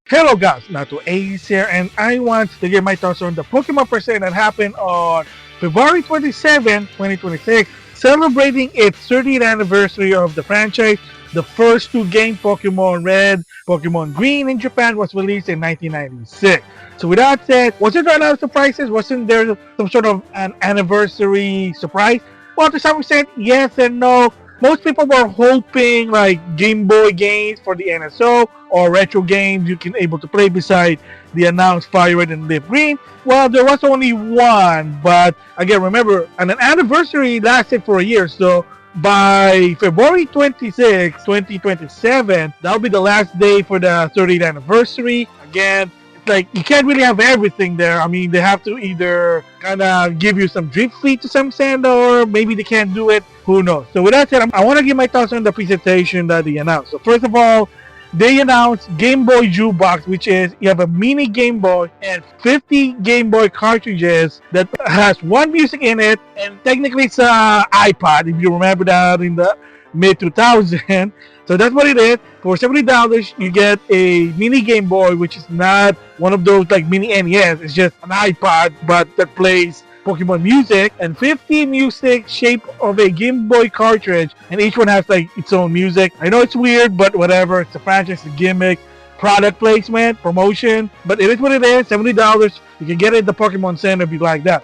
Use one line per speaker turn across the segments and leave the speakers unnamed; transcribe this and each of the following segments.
Hello guys, NautoAis here, and I want to give my thoughts on the Pokemon Present that happened on February 27, 2026, celebrating its 30th anniversary of the franchise. The first two game, Pokemon Red, Pokemon Green in Japan, was released in 1996. So with that said, wasn't there a lot of surprises? Wasn't there some sort of an anniversary surprise? Well, to some extent, yes and no. Most people were hoping like Game Boy games for the NSO or retro games you can able to play beside the announced Fire Red and Leaf Green. Well, there was only one, but again, remember, an anniversary lasted for a year, so by February 26, 2027, that'll be the last day for the 30th anniversary. Again, it's like you can't really have everything there. I mean, they have to either kind of give you some drip feed to some extent, or maybe they can't do it. Who knows? So with that said, I want to give my thoughts on the presentation that they announced. So first of all, they announced Game Boy Jukebox, which is you have a mini Game Boy and 50 Game Boy cartridges that has one music in it, and technically it's an iPod, if you remember that in the mid 2000. So that's what it is. For $70, you get a mini Game Boy, which is not one of those like mini NES. It's just an iPod, but that plays Pokemon music, and 50 music shaped of a Game Boy cartridge, and each one has like its own music. I know it's weird, but whatever. It's a franchise, a gimmick, product placement, promotion, but it is what it is. $70. You can get it at the Pokemon Center if you like that.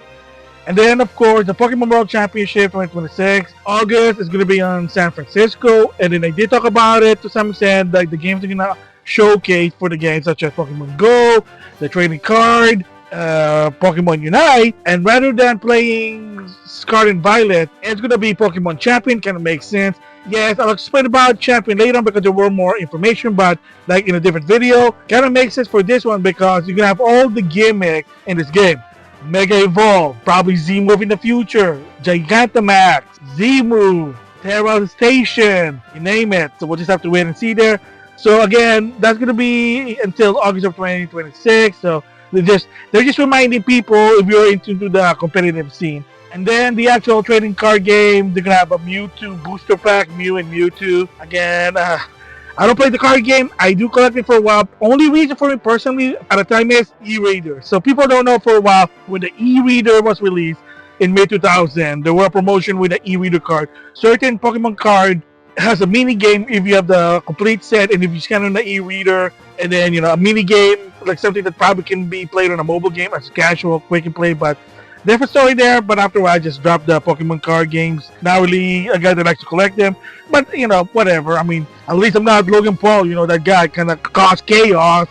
And then, of course, the Pokemon World Championship 2026, August is going to be on San Francisco. And then I did talk about it to some extent, like the games are going to showcase for the games such as Pokemon Go, the trading card, Pokemon Unite. And rather than playing Scarlet and Violet, it's going to be Pokemon Champion. Kind of makes sense. Yes, I'll explain about Champion later on because there were more information, but like in a different video, kind of makes sense for this one because you're going to have all the gimmick in this game. Mega Evolve, probably Z-Move in the future, Gigantamax, Z-Move, Terra Station, you name it. So we'll just have to wait and see there. So again, that's going to be until August of 2026. So they're just reminding people if you're into the competitive scene. And then the actual trading card game, they're going to have a Mewtwo booster pack, Mew and Mewtwo. Again, I don't play the card game. I do collect it for a while. Only reason for me personally at the time is e-reader. So people don't know for a while when the e-reader was released in May 2000, there were a promotion with the e-reader card. Certain Pokemon card has a mini game if you have the complete set, and if you scan on the e-reader, and then a mini game like something that probably can be played on a mobile game as casual, quick and play, but different story there. But after a while, I just dropped the Pokemon card games. Not really a guy that likes to collect them, but whatever. I mean, at least I'm not Logan Paul. That guy kind of caused chaos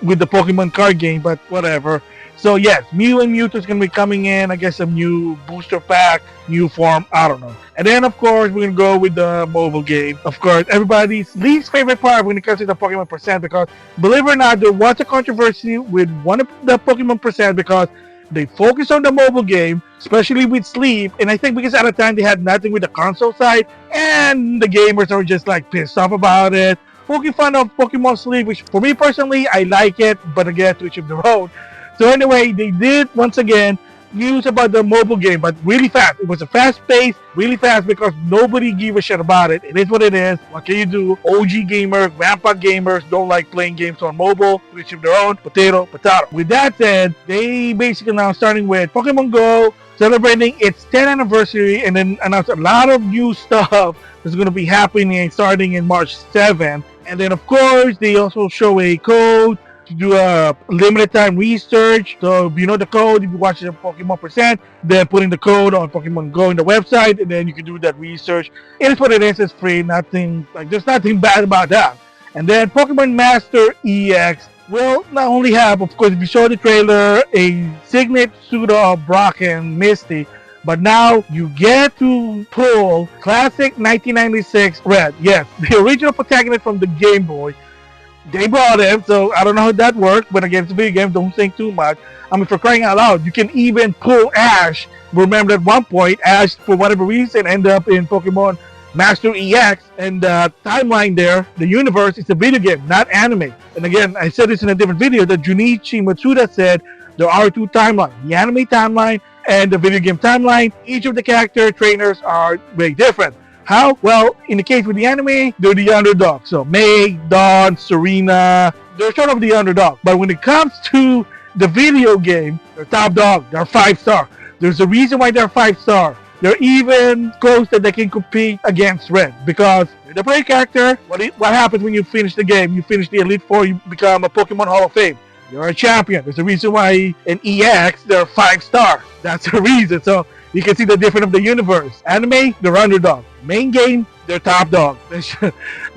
with the Pokemon card game, but whatever. So yes, Mew and Mewtwo is gonna be coming in. I guess a new booster pack, new form. I don't know. And then of course we're gonna go with the mobile game. Of course, everybody's least favorite part when it comes to the Pokemon Present, because believe it or not, there was a controversy with one of the Pokemon Present because they focused on the mobile game, especially with Sleep, and I think because at the time they had nothing with the console side, and the gamers are just like pissed off about it, poking fun of Pokemon Sleep, which for me personally, I like it, but again, to each of their own. So anyway, they did once again news about the mobile game, but really fast. It was a fast pace, really fast, because nobody gave a shit about it. It is what it is. What can you do? OG gamers, grandpa gamers don't like playing games on mobile, which of their own, potato. With that said, they basically now starting with Pokemon Go, celebrating its 10th anniversary, and then announced a lot of new stuff that's going to be happening starting in March 7th. And then of course, they also show a code to do a limited time research. So if you know the code, if you watch the Pokemon Present, then putting the code on Pokemon Go in the website, and then you can do that research. It is what it is. It's free. Nothing like there's nothing bad about that. And then Pokemon Master EX will not only have, of course, if you saw the trailer, a signet pseudo of Brock and Misty, but now you get to pull classic 1996 Red. Yes, the original protagonist from the Game Boy. They brought him, so I don't know how that worked, but again, it's a video game, don't think too much. I mean, for crying out loud, you can even pull Ash. Remember at one point, Ash, for whatever reason, ended up in Pokemon Master EX, and the timeline there, the universe, is a video game, not anime. And again, I said this in a different video, that Junichi Matsuda said there are two timelines, the anime timeline and the video game timeline. Each of the character trainers are very different. How? Well, in the case with the anime, they're the underdog. So May, Dawn, Serena, they're sort of the underdog. But when it comes to the video game, they're top dog. They're 5-star. There's a reason why they're 5-star. They're even close that they can compete against Red because the play character. What happens when you finish the game? You finish the Elite Four, you become a Pokemon Hall of Fame. You're a champion. There's a reason why in EX they're 5-star. That's the reason. So you can see the difference of the universe. Anime, they're underdog. Main game, they're top dog.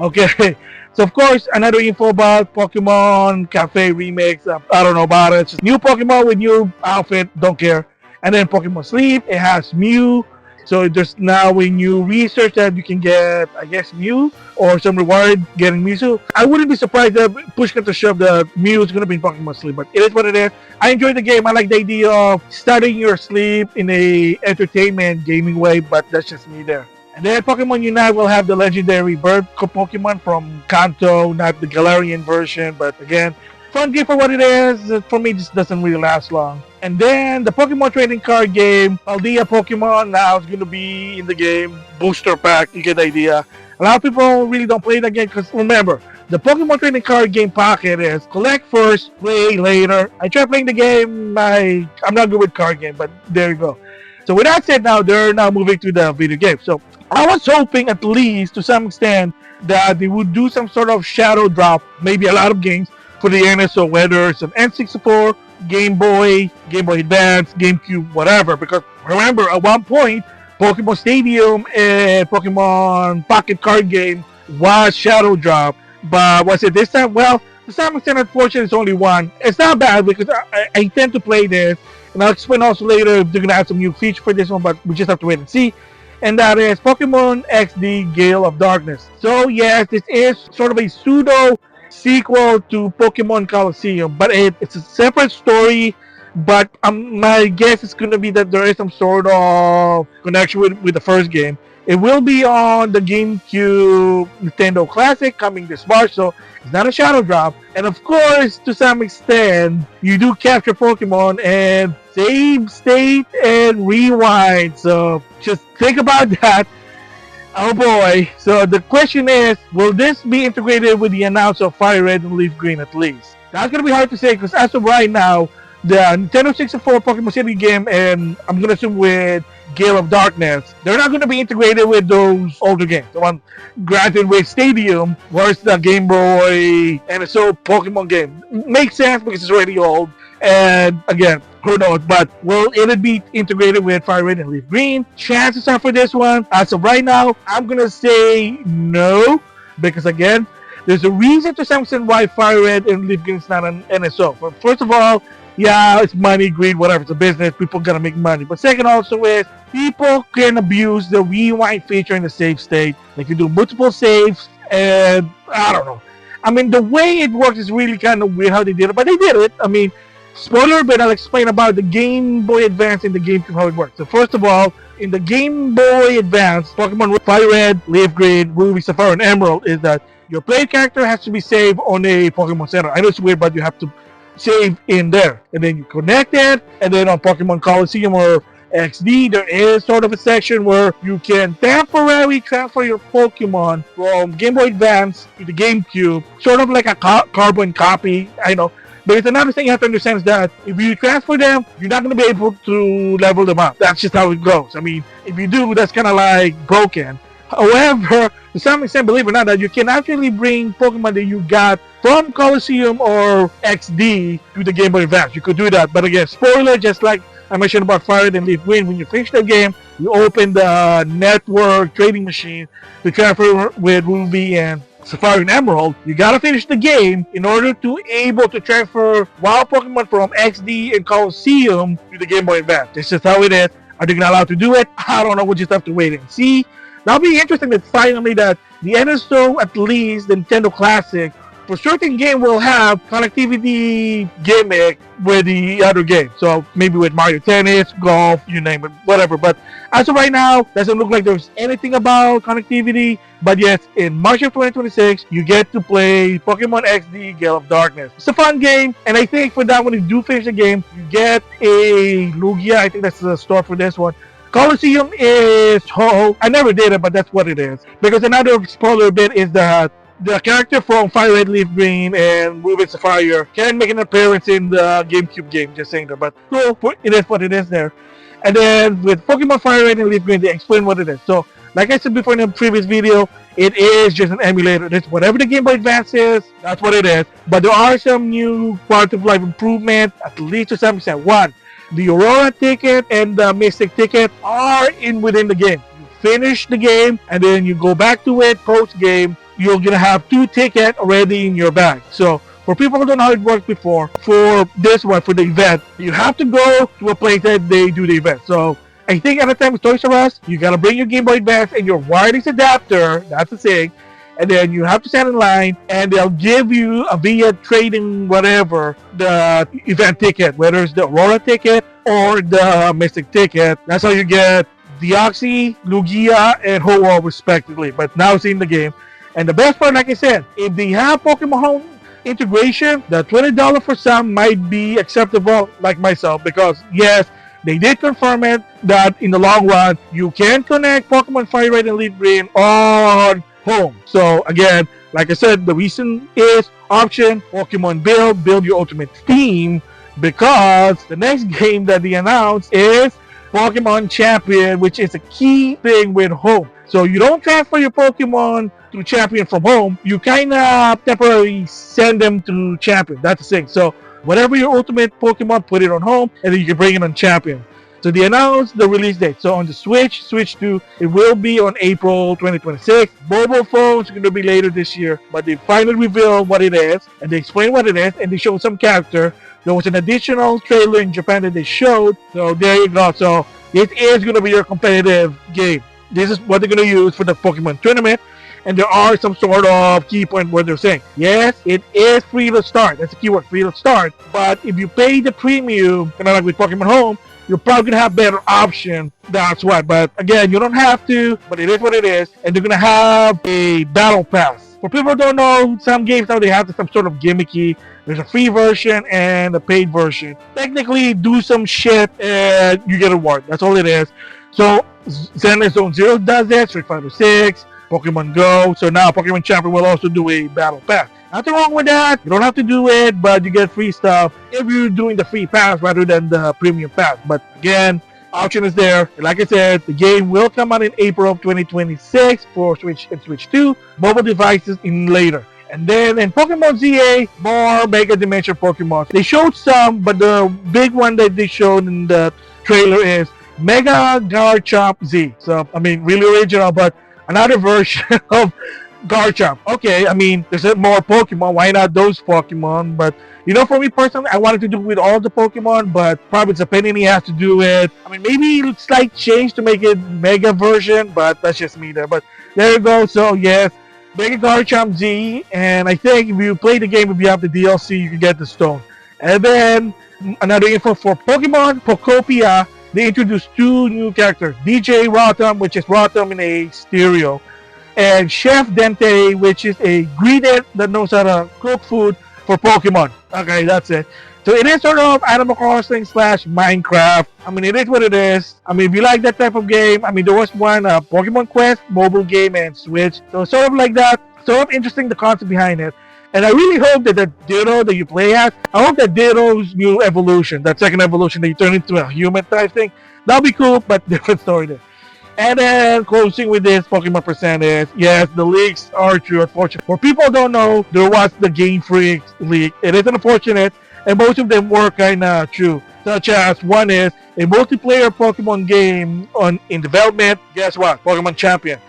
Okay. So of course, another info about Pokemon Cafe Remix. I don't know about it. It's just new Pokemon with new outfit. Don't care. And then Pokemon Sleep, it has Mew. So there's now a new research that you can get, I guess, Mew or some reward getting Mewtwo. I wouldn't be surprised that push comes to shove the Mew is going to be in Pokemon Sleep, but it is what it is. I enjoy the game. I like the idea of studying your sleep in a entertainment gaming way, but that's just me there. And then Pokemon Unite will have the legendary bird Pokemon from Kanto, not the Galarian version, but again, fun game for what it is. For me, it just doesn't really last long. And then the Pokemon trading card game, Paldea Pokemon now is going to be in the game. Booster pack, you get the idea. A lot of people really don't play that game because remember, the Pokemon trading card game pocket is collect first, play later. I tried playing the game, I'm not good with card game, but there you go. So with that said, now they're now moving to the video game. So I was hoping at least to some extent that they would do some sort of shadow drop, maybe a lot of games for the NSO, whether it's an N64, Game Boy Advance, GameCube, whatever. Because remember, at one point, Pokemon Stadium and Pokemon Pocket Card Game was shadow drop. But was it this time? Well, to some extent, unfortunately, it's only one. It's not bad because I tend to play this. And I'll explain also later if they're going to have some new feature for this one, but we just have to wait and see. And that is Pokemon XD Gale of Darkness. So yes, this is sort of a pseudo sequel to Pokemon Colosseum, but it's a separate story. But my guess is going to be that there is some sort of connection with the first game. It will be on the GameCube Nintendo Classic coming this March, so it's not a shadow drop. And of course, to some extent, you do capture Pokemon and save state and rewind. So just think about that. Oh boy. So the question is, will this be integrated with the announcement of Fire Red and Leaf Green at least? That's going to be hard to say because as of right now, the Nintendo 64 Pokemon City game and I'm going to assume with Gale of Darkness, they're not going to be integrated with those older games. The one granted with Stadium, where's the Game Boy NSO Pokemon game? Makes sense because it's already old. And again, who knows? But will it be integrated with Fire Red and Leaf Green? Chances are for this one, as of right now, I'm going to say no. Because again, there's a reason to some extent why Fire Red and Leaf Green is not an NSO. But first of all, yeah, it's money, greed, whatever. It's a business. People gotta make money. But second also is people can abuse the rewind feature in the save state. They can do multiple saves, and I don't know. I mean, the way it works is really kind of weird how they did it, but they did it. I mean, spoiler, but I'll explain about the Game Boy Advance and the GameCube how it works. So first of all, in the Game Boy Advance, Pokemon Fire Red, Leaf Green, Ruby, Sapphire, and Emerald is that your play character has to be saved on a Pokemon Center. I know it's weird, but you have to save in there, and then you connect it, and then on Pokemon Colosseum or XD, there is sort of a section where you can temporarily transfer your Pokemon from Game Boy Advance to the GameCube, sort of like a carbon copy, I know. But it's another thing you have to understand is that if you transfer them, you're not going to be able to level them up. That's just how it goes. I mean, if you do, that's kind of like broken. However, to some extent, believe it or not, that you can actually bring Pokemon that you got from Colosseum or XD to the Game Boy Advance. You could do that. But again, spoiler, just like I mentioned about Fire Red and Leaf Green, when you finish the game, you open the network trading machine to transfer with Ruby and Sapphire and Emerald. You gotta finish the game in order to able to transfer wild Pokemon from XD and Colosseum to the Game Boy Advance. This is how it is. Are they gonna allow to do it? I don't know. We'll just have to wait and see. That'll be interesting that finally that the NSO, at least the Nintendo Classic, for certain game will have connectivity gimmick with the other game. So maybe with Mario Tennis, golf, you name it, whatever. But as of right now, doesn't look like there's anything about connectivity. But yes, in March of 2026, you get to play Pokemon XD Gale of Darkness. It's a fun game, and I think for that, when you do finish the game, you get a Lugia. I think that's the store for this one. Colosseum is I never did it, but that's what it is. Because another spoiler bit is that the character from Fire Red Leaf Green and Ruby Sapphire can make an appearance in the GameCube game, just saying that. But cool, it is what it is there. And then with Pokemon Fire Red and Leaf Green, they explain what it is. So, like I said before in the previous video, it is just an emulator. It's whatever the Game Boy Advance is, that's what it is. But there are some new quality of life improvement, at least to some extent. One, the Aurora ticket and the Mystic ticket are within the game. You finish the game, and then you go back to it post-game. You're going to have 2 tickets already in your bag. So, for people who don't know how it worked before, for this one, for the event, you have to go to a place that they do the event. So, I think at the time with Toys R Us, you got to bring your Game Boy Advance and your wireless adapter. That's the thing. And then you have to stand in line, and they'll give you via trading whatever the event ticket, whether it's the Aurora ticket or the Mystic ticket. That's how you get Deoxys, Lugia, and Ho-Oh respectively. But now it's in the game. And the best part, like I said, if they have Pokemon Home integration, the $20 for some might be acceptable, like myself, because yes, they did confirm it that in the long run you can connect Pokemon Fire Red and Leaf Green on home. So again, like I said, the reason is option Pokemon build your ultimate team, because the next game that they announced is Pokemon Champion, which is a key thing with home. So you don't transfer your Pokemon to Champion from home, you kind of temporarily send them to Champion. That's the thing. So whatever your ultimate Pokemon, put it on home, and then you can bring it on Champion. So they announced the release date. So on the Switch 2, it will be on April 2026. Mobile phones are going to be later this year, but they finally revealed what it is, and they explain what it is, and they showed some character. There was an additional trailer in Japan that they showed. So there you go. So it is going to be your competitive game. This is what they're going to use for the Pokemon tournament. And there are some sort of key point where they're saying, yes, it is free to start. That's the keyword, free to start. But if you pay the premium, kind of like with Pokemon Home, you're probably going to have better option. That's why. But again, you don't have to, but it is what it is. And they're going to have a battle pass. For people who don't know, some games now they have some sort of gimmicky. There's a free version and a paid version. Technically, do some shit and you get a reward. That's all it is. So, Zenless Zone Zero does that, Street Fighter 6, Pokemon Go. So now Pokemon Champion will also do a battle pass. Nothing wrong with that. You don't have to do it, but you get free stuff if you're doing the free pass rather than the premium pass. But again, option is there. And like I said, the game will come out in April of 2026 for Switch and Switch 2, mobile devices in later. And then in Pokemon ZA, more Mega Dimension Pokemon. They showed some, but the big one that they showed in the trailer is Mega Garchomp Z. So, I mean, really original, but another version of Garchomp. Okay, I mean, there's more Pokemon. Why not those Pokemon? But, you know, for me personally, I wanted to do it with all the Pokemon, but probably it's a pain in the ass to do it. I mean, maybe slight change to make it Mega version, but that's just me there. But there you go. So, yes, Mega Garchomp Z. And I think if you play the game, if you have the DLC, you can get the stone. And then, another info for Pokemon Pokopia. They introduced 2 new characters. DJ Rotom, which is Rotom in a stereo. And Chef Dente, which is a greeter that knows how to cook food for Pokemon. Okay, that's it. So it is sort of Animal Crossing / Minecraft. I mean, it is what it is. I mean, if you like that type of game, I mean, there was one Pokemon Quest, mobile game, and Switch. So sort of like that. Sort of interesting, the concept behind it. And I really hope that the Ditto that you play as, I hope that Ditto's new evolution, that second evolution that you turn into a human type thing, that'll be cool, but different story there. And then closing with this Pokemon Present is, yes, the leaks are true, unfortunately. For people who don't know, there was the Game Freak leak. It is unfortunate, and most of them were kind of true. Such as, one is a multiplayer Pokemon game in development. Guess what? Pokemon Champion.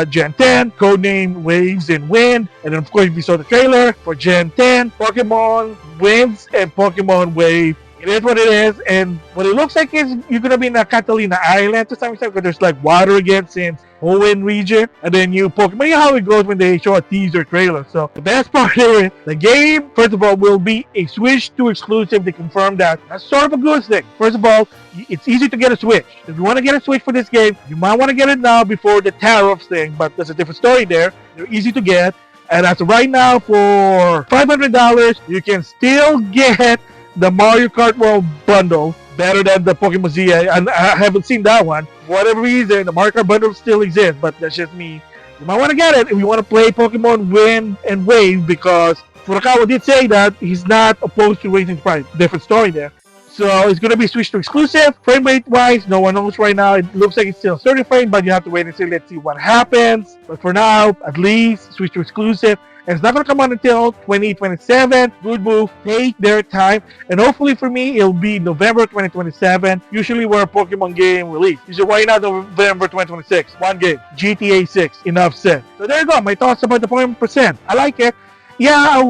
Gen 10, codename Waves and Wind. And then, of course, if you saw the trailer for Gen 10, Pokemon Winds and Pokemon Wave. It is what it is, and what it looks like is you're going to be in a Catalina Island to some extent, because there's like water again since Hoenn region, and then you Pokemon. You know how it goes when they show a teaser trailer. So the best part here is the game, first of all, will be a Switch 2 exclusive. They confirmed that. That's sort of a good thing. First of all, it's easy to get a Switch. If you want to get a Switch for this game, you might want to get it now before the tariffs thing, but there's a different story there. They're easy to get, and as of right now, for $500, you can still get the Mario Kart World bundle, better than the Pokemon Z. I haven't seen that one. For whatever reason, the Mario Kart bundle still exists, but that's just me. You might want to get it if you want to play Pokemon Wind and Wave, because Furukawa did say that he's not opposed to raising the price. Different story there. So it's going to be Switch 2 exclusive. Frame rate wise, no one knows right now. It looks like it's still 30 frames, but you have to wait and see. Let's see what happens. But for now, at least Switch 2 exclusive. And it's not going to come out until 2027. Good move. Take their time. And hopefully for me, it'll be November 2027. Usually where a Pokemon game release. Usually why not November 2026? One game. GTA 6. Enough said. So there you go. My thoughts about the Pokemon Present. I like it. Yeah,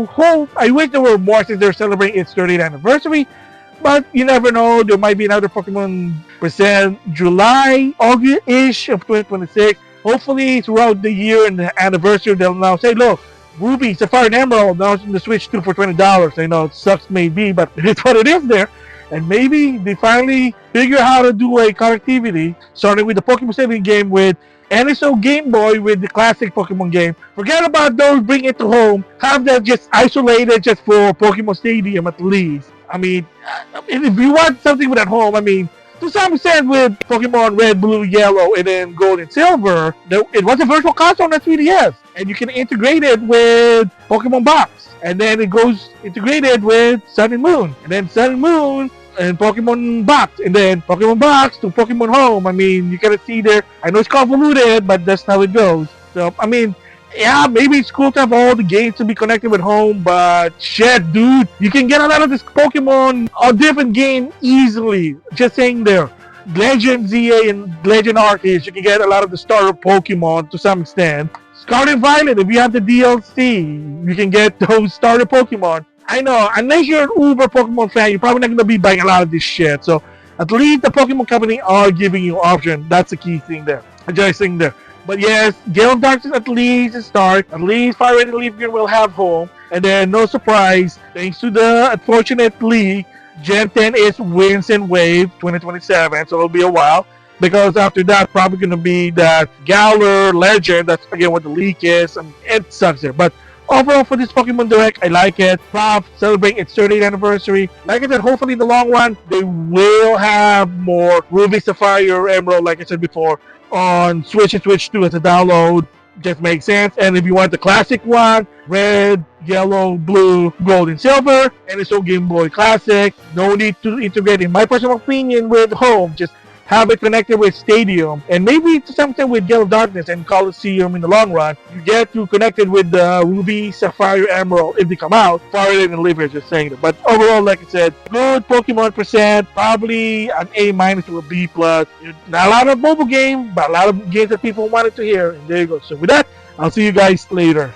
I wish there were more since they're celebrating its 30th anniversary. But you never know. There might be another Pokemon Present July, August-ish of 2026. Hopefully throughout the year and the anniversary, they'll now say, look, Ruby, Sapphire, and Emerald now in the Switch 2 for $20. I know it sucks maybe, but it's what it is there. And maybe they finally figure out how to do a connectivity, starting with the Pokemon Stadium game with NSO Game Boy with the classic Pokemon game. Forget about those, bring it to home. Have that just isolated just for Pokemon Stadium at least. I mean, if you want something with at home, I mean, to some extent with Pokemon Red, Blue, Yellow, and then Gold and Silver, it was a virtual console on the 3DS. And you can integrate it with Pokemon Box. And then it goes integrated with Sun and Moon. And then Sun and Moon and Pokemon Box. And then Pokemon Box to Pokemon Home. I mean, you gotta see there. I know it's convoluted, but that's how it goes. So, I mean, yeah, maybe it's cool to have all the games to be connected with home, but shit, dude, you can get a lot of this Pokemon on different game easily. Just saying there. Legend ZA and Legend Arceus, you can get a lot of the starter Pokemon to some extent. Scarlet and Violet, if you have the DLC, you can get those starter Pokemon. I know, unless you're an uber Pokemon fan, you're probably not going to be buying a lot of this shit. So, at least the Pokemon Company are giving you options. That's the key thing there. Just saying there. But yes, Gale of Darkness at least is start. At least Fire Red and Leaf Green will have home. And then, no surprise, thanks to the unfortunately, Gen 10 is Winds and Wave 2027. So it'll be a while. Because after that, probably going to be that Galar Legend. That's again what the leak is. And it sucks there. But overall, for this Pokemon Direct, I like it. Props, celebrating its 30th anniversary. Like I said, hopefully in the long run, they will have more Ruby, Sapphire, Emerald, like I said before, on Switch and Switch 2 as a download. Just makes sense. And if you want the classic one, red, yellow, blue, gold, and silver, and it's all Game Boy Classic, no need to integrate, in my personal opinion, with home. Just have it connected with Stadium, and maybe to some extent with Gale of Darkness and Coliseum in the long run. You get to connect it with the Ruby, Sapphire, Emerald if they come out. Fire Red and Leaf, just saying that. But overall, like I said, good Pokemon Present, probably an A- or a B+. Not a lot of mobile games, but a lot of games that people wanted to hear. And there you go. So with that, I'll see you guys later.